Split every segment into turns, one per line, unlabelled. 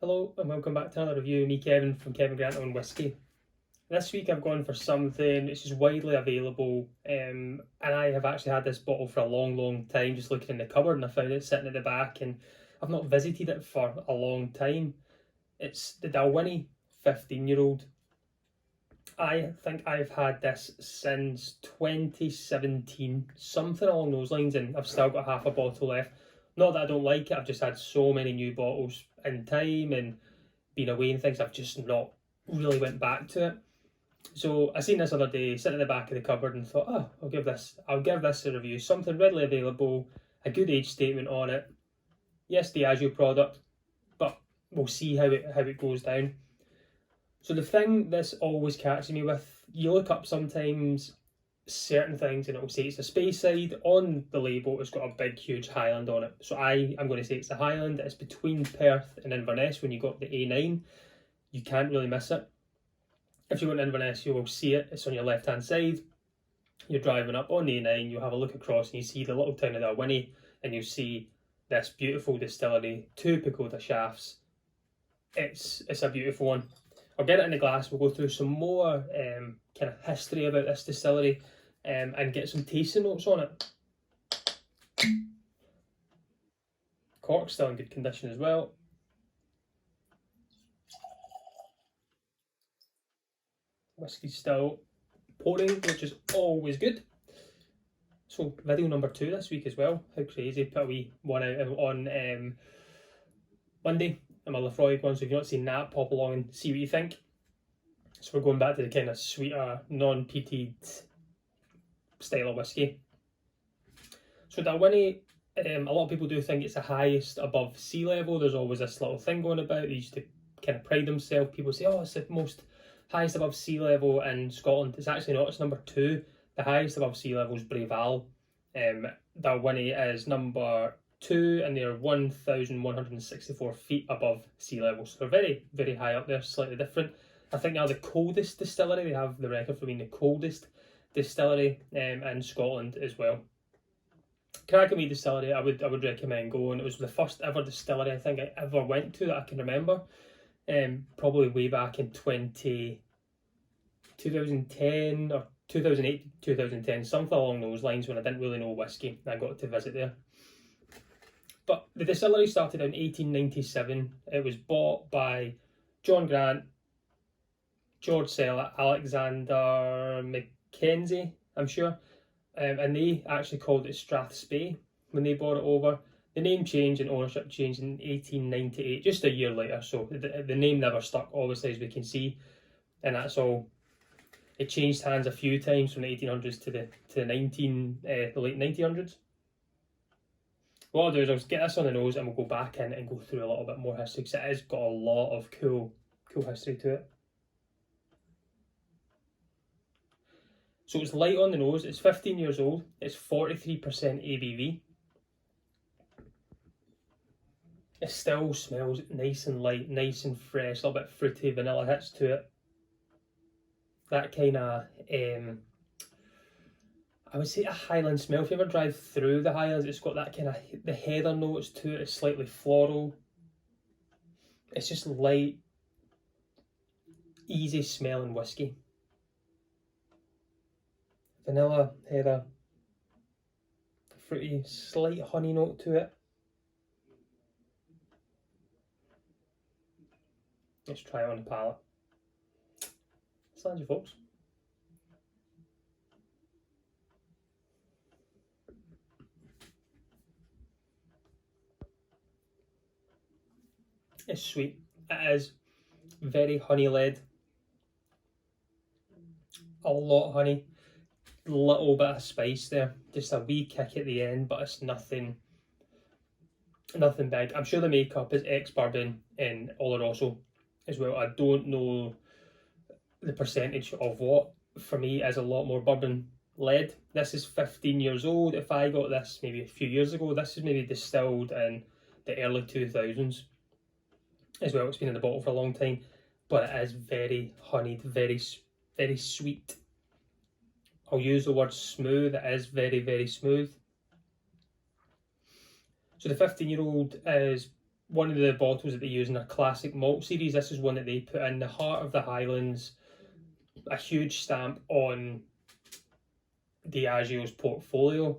Hello and welcome back to another review of me, Kevin, from Kevin Grant on Whiskey. This week I've gone for something which is widely available, and I have actually had this bottle for a long time, just looking in the cupboard, and I found it sitting at the back and I've not visited it for a long time. It's the Dalwhinnie 15-year-old. I think I've had this since 2017, something along those lines, and I've still got half a bottle left. Not that I don't like it, I've just had so many new bottles in time and been away and things, I've just not really went back to it. So I seen this other day, sitting in the back of the cupboard, and thought, oh, I'll give this a review. Something readily available, a good age statement on it. Yes, Diageo product, but we'll see how it goes down. So the thing this always catches me with, you look up sometimes certain things and it will say it's a Speyside. On the label it's got a big huge Highland on it, so I'm going to say it's a Highland. It's between Perth and Inverness. When you got the A9, you can't really miss it. If you go to Inverness, you will see it. It's on your left hand side. You're driving up on the A9, you'll have a look across and you see the little town of Dalwhinnie, and you see this beautiful distillery, 2 Pagoda shafts. It's a beautiful one. I'll get it in the glass, we'll go through some more kind of history about this distillery and get some tasting notes on it. Cork's still in good condition as well. Whiskey's still pouring, which is always good. So video number 2 this week as well. How crazy, put a wee one out on Monday. I'm a Lafroig one, so if you've not seen that, pop along and see what you think. So we're going back to the kind of sweeter, non-peated style of whiskey. So Dalwhinnie, a lot of people do think it's the highest above sea level. There's always this little thing going about. They used to kind of pride themselves. People say, oh, it's the most highest above sea level in Scotland. It's actually not, it's number 2. The highest above sea level is Breval. Dalwhinnie is number 2 and they're 1,164 feet above sea level. So they're very high up there, slightly different. I think they're the coldest distillery. They have the record for being the coldest distillery in Scotland as well. Cracking wee distillery, I would recommend going. It was the first ever distillery I think I ever went to that I can remember. Probably way back in 2010 or 2008, 2010, something along those lines, when I didn't really know whiskey. I got to visit there. But the distillery started in 1897. It was bought by John Grant, George Sell, Alexander Mackenzie, I'm sure. And they actually called it Strathspey when they bought it over. The name changed and ownership changed in 1898, just a year later. So the name never stuck, obviously, as we can see. And that's all. It changed hands a few times from the 1800s to the late 1900s. What I'll do is I'll get this on the nose and we'll go back in and go through a little bit more history, because it has got a lot of cool history to it. So it's light on the nose, it's 15 years old, it's 43% ABV. It still smells nice and light, nice and fresh, a little bit fruity, vanilla hits to it. That kind of, I would say a Highland smell. If you ever drive through the Highlands, it's got that kind of, the heather notes to it, it's slightly floral. It's just light, easy smelling whiskey. Vanilla, heather, fruity, slight honey note to it. Let's try it on the palate. Slange you, folks. It's sweet. It is very honey led. A lot of honey. Little bit of spice there. Just a wee kick at the end, but it's nothing big. I'm sure the makeup is ex-bourbon in Oloroso as well. I don't know the percentage of what. For me, it is a lot more bourbon led. This is 15 years old. If I got this maybe a few years ago, this is maybe distilled in the early 2000s as well. It's been in the bottle for a long time, but it is very honeyed, very sweet. I'll use the word smooth. It is very smooth. So the 15-year-old is one of the bottles that they use in their classic malt series. This is one that they put in the heart of the Highlands, a huge stamp on Diageo's portfolio.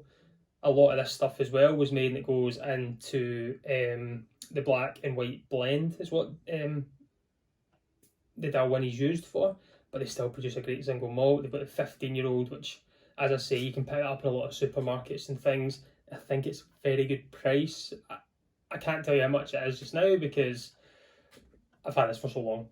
A lot of this stuff as well was made and it goes into the black and white blend is what the Dalwhinnie's used for, but they still produce a great single malt. They've got the 15-year-old, which, as I say, you can pick it up in a lot of supermarkets and things. I think it's very good price. I can't tell you how much it is just now because I've had this for so long.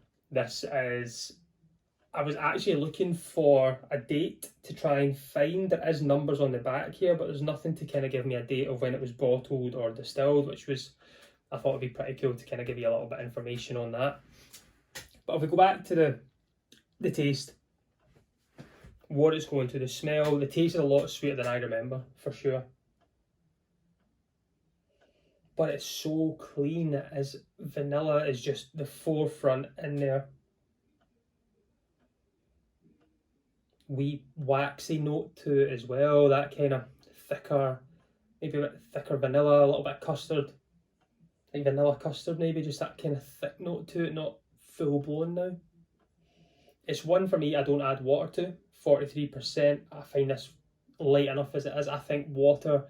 I was actually looking for a date to try and find. There is numbers on the back here, but there's nothing to kind of give me a date of when it was bottled or distilled, which was, I thought would be pretty cool to kind of give you a little bit of information on that. But if we go back to the taste, what it's going to, the smell, the taste is a lot sweeter than I remember, for sure. But it's so clean. It is, vanilla is just the forefront in there. Wee waxy note to it as well, that kind of thicker, maybe a bit thicker vanilla, a little bit of custard, like vanilla custard maybe, just that kind of thick note to it, not full blown now. It's one for me I don't add water to, 43%. I find this light enough as it is. I think water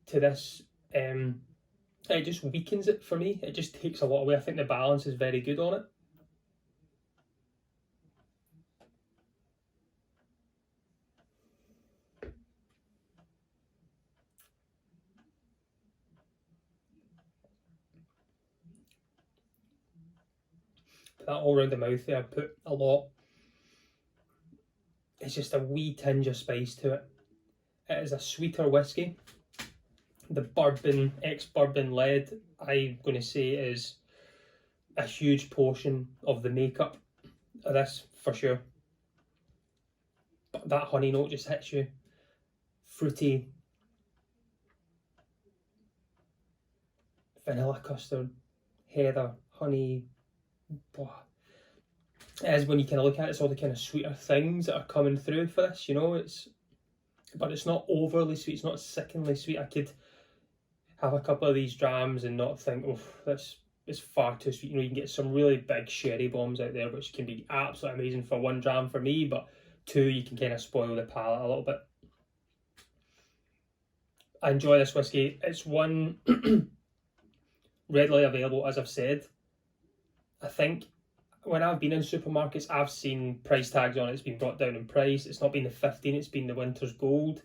to this, it just weakens it for me. It just takes a lot away. I think the balance is very good on it. Put that all around the mouth there, put a lot. It's just a wee tinge of spice to it. It is a sweeter whiskey. The bourbon, ex-bourbon lead, I'm going to say is a huge portion of the makeup of this, for sure. But that honey note just hits you. Fruity. Vanilla custard, heather, honey. It is, when you kind of look at it, it's all the kind of sweeter things that are coming through for this, you know. But it's not overly sweet, it's not sickeningly sweet. I could have a couple of these drams and not think, oh, this is far too sweet. You know, you can get some really big sherry bombs out there, which can be absolutely amazing for one dram for me, but two, you can kind of spoil the palate a little bit. I enjoy this whiskey. It's one readily available, as I've said. I think when I've been in supermarkets, I've seen price tags on it. It's been brought down in price. It's not been the 15, it's been the Winter's Gold,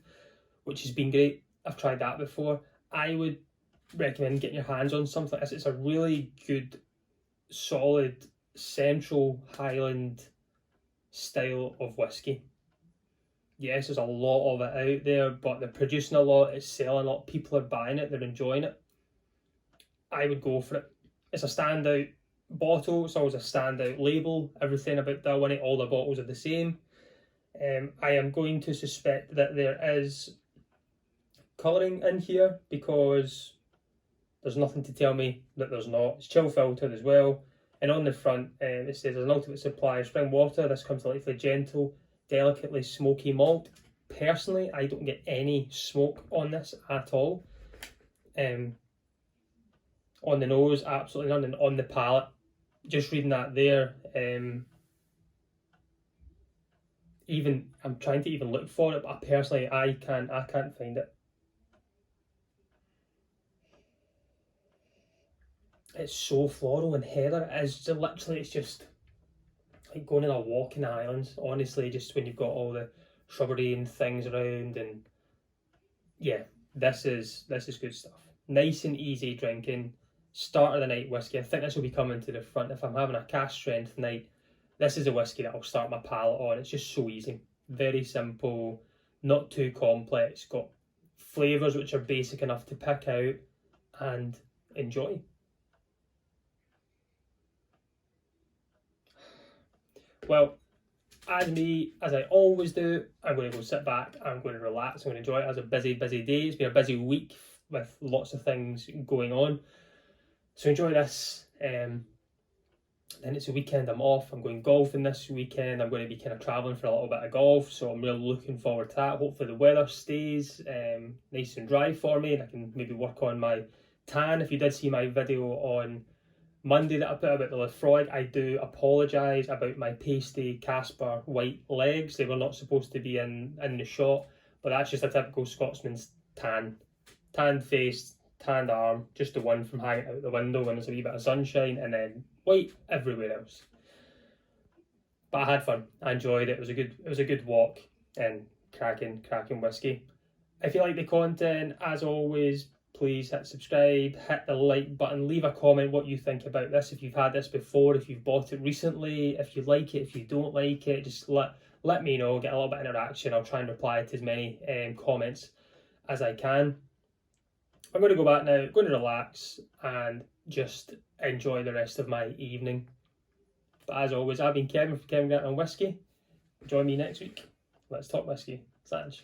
which has been great. I've tried that before. I would recommend getting your hands on something like this. It's a really good, solid, central Highland style of whiskey. Yes, there's a lot of it out there, but they're producing a lot, it's selling a lot, people are buying it, they're enjoying it. I would go for it. It's a standout bottle, it's always a standout label. Everything about Dalwhinnie, all the bottles are the same. I am going to suspect that there is colouring in here because there's nothing to tell me that there's not. It's chill filtered as well, and on the front it says there's an ultimate supply of spring water. This comes delightfully gentle, delicately smoky malt. Personally, I don't get any smoke on this at all. On the nose, absolutely none, and on the palate, just reading that there, even I'm trying to even look for it, but personally I can't find it. It's so floral and heather. It is literally, it's just like going on a walk in the Highlands, honestly, just when you've got all the shrubbery and things around. And yeah, this is good stuff. Nice and easy drinking, start of the night whiskey. I think this will be coming to the front. If I'm having a cask strength night, this is a whiskey that I'll start my palate on. It's just so easy, very simple, not too complex, got flavours which are basic enough to pick out and enjoy. Well, as me, as I always do, I'm going to go sit back, I'm going to relax, I'm going to enjoy it. It was a busy day. It's been a busy week with lots of things going on. So enjoy this. Then it's a weekend, I'm off. I'm going golfing this weekend. I'm going to be kind of travelling for a little bit of golf, so I'm really looking forward to that. Hopefully the weather stays nice and dry for me, and I can maybe work on my tan. If you did see my video on Monday that I put about the Lefroy, I do apologise about my pasty Casper white legs. They were not supposed to be in the shot, but that's just a typical Scotsman's tan. Tanned face, tanned arm, just the one from hanging out the window when there's a wee bit of sunshine, and then white everywhere else. But I had fun. I enjoyed it. It was a good walk and cracking whiskey. If you like the content, as always, please hit subscribe, hit the like button, leave a comment what you think about this, if you've had this before, if you've bought it recently, if you like it, if you don't like it, just let me know, get a little bit of interaction. I'll try and reply to as many comments as I can. I'm going to go back now, going to relax and just enjoy the rest of my evening. But as always, I've been Kevin from Kevin Grant on Whiskey. Join me next week. Let's talk whiskey. Sanj.